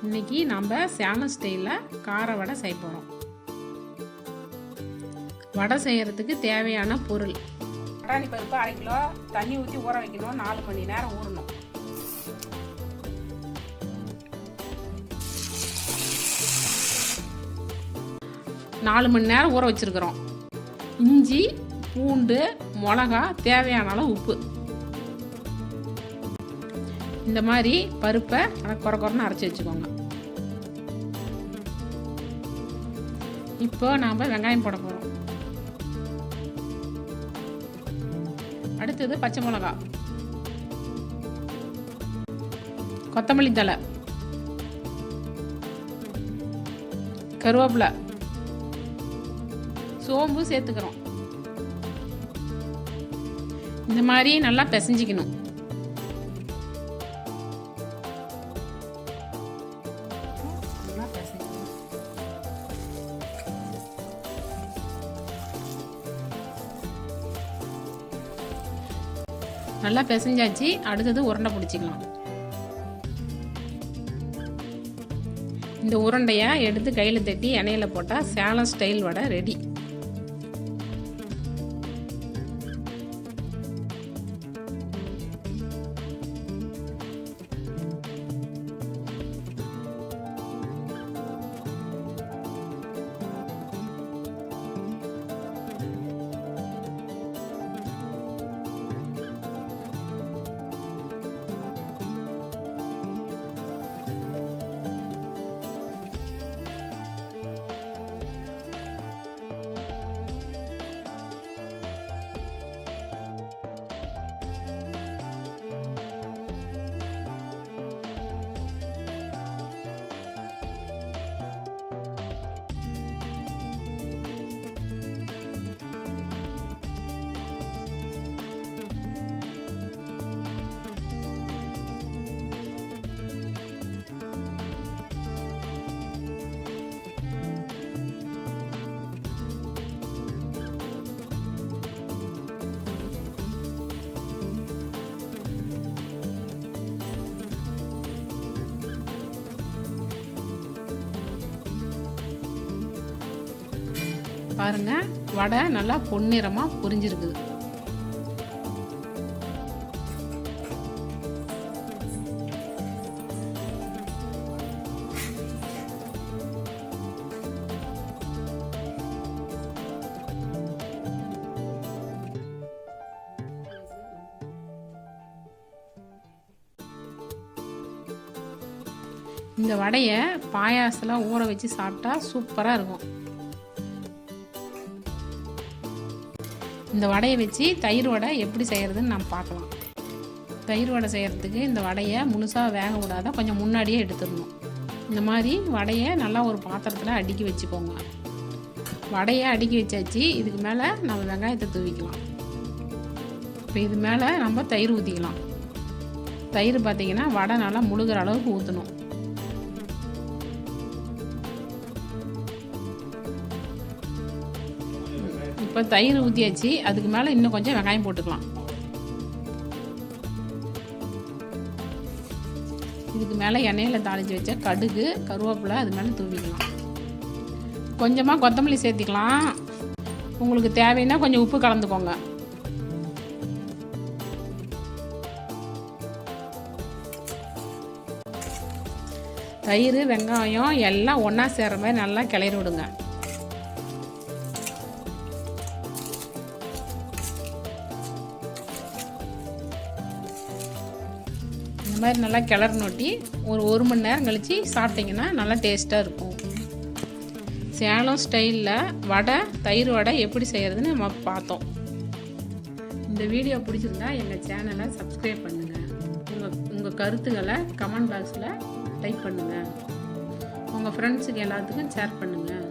இன்னைக்கு நம்ம சேலம் ஸ்டைலில் கார வடை செய்ய போகிறோம். வடை செய்கிறதுக்கு தேவையான பொருள்: பட்டாணி பருப்பு 1/2 கிலோ, தண்ணி ஊற்றி ஊற வைக்கணும், 4 மணி நேரம் ஊறணும். நாலு மணி நேரம் ஊற வச்சுருக்கிறோம். இஞ்சி, பூண்டு, மிளகா, தேவையான அளவு உப்பு. இந்த மாதிரி பருப்பை குறை குறைன்னு அரைச்சி வச்சுக்கோங்க. இப்போ நாம் வெங்காயம் போட போகிறோம். அடுத்தது பச்சை மிளகா, கொத்தமல்லி தழை, கருவேப்பிலை, சோம்பு சேர்த்துக்கிறோம். இந்த மாதிரி நல்லா பிசைஞ்சிக்கணும். நல்லா பிசைஞ்சாச்சு. அடுத்தது உருண்டை பிடிச்சிக்கலாம். இந்த உருண்டையை எடுத்து கையில் தட்டி எண்ணெயில் போட்டால் சேலம் ஸ்டைல் வடை ரெடி. பாருங்க, வடை நல்லா பொன்னிறமாக பொரிஞ்சிருக்குது. இந்த வடையை பாயாசத்தில் ஊற வச்சு சாப்பிட்டா சூப்பராக இருக்கும். இந்த வடையை வச்சு தயிர் வடை எப்படி செய்கிறதுன்னு நம்ம பார்க்கலாம். தயிர் வடை செய்கிறதுக்கு இந்த வடையை முழுசாக வேக விடாத கொஞ்சம் முன்னாடியே எடுத்துடணும். இந்த மாதிரி வடையை நல்லா ஒரு பாத்திரத்தில் அடுக்கி வச்சுக்கோங்க. வடையை அடுக்கி வச்சாச்சு. இதுக்கு மேலே நம்ம வெங்காயத்தை தூவிக்கலாம். இப்போ இது மேலே நம்ம தயிர் ஊற்றிக்கலாம். தயிர் பார்த்திங்கன்னா வடை நல்லா முழுகிற அளவுக்கு ஊற்றணும். இப்போ தயிர் ஊற்றியாச்சு. அதுக்கு மேலே இன்னும் கொஞ்சம் வெங்காயம் போட்டுக்கலாம். இதுக்கு மேலே எண்ணெயில் தாளித்து வச்ச கடுகு, கருவேப்பிலை அது மேலே தூவிக்கலாம். கொஞ்சமாக கொத்தமல்லி சேர்த்திக்கலாம். உங்களுக்கு தேவைன்னா கொஞ்சம் உப்பு கலந்துக்கோங்க. தயிர், வெங்காயம் எல்லாம் ஒன்றா சேர்கிற மாதிரி நல்லா கிளறி விடுங்க. இந்த மாதிரி நல்லா கிளறனொட்டி ஒரு மணி நேரம் கழித்து சாப்பிட்டிங்கன்னா நல்லா டேஸ்ட்டாக இருக்கும். சேலம் ஸ்டைலில் வடை, தயிர் வடை எப்படி செய்கிறதுன்னு நம்ம பார்த்தோம். இந்த வீடியோ பிடிச்சிருந்தா எங்கள் சேனலை சப்ஸ்கிரைப் பண்ணுங்கள். உங்கள் கருத்துக்களை கமெண்ட் பாக்ஸில் டைப் பண்ணுங்கள். உங்கள் ஃப்ரெண்ட்ஸுக்கு எல்லாத்துக்கும் ஷேர் பண்ணுங்கள்.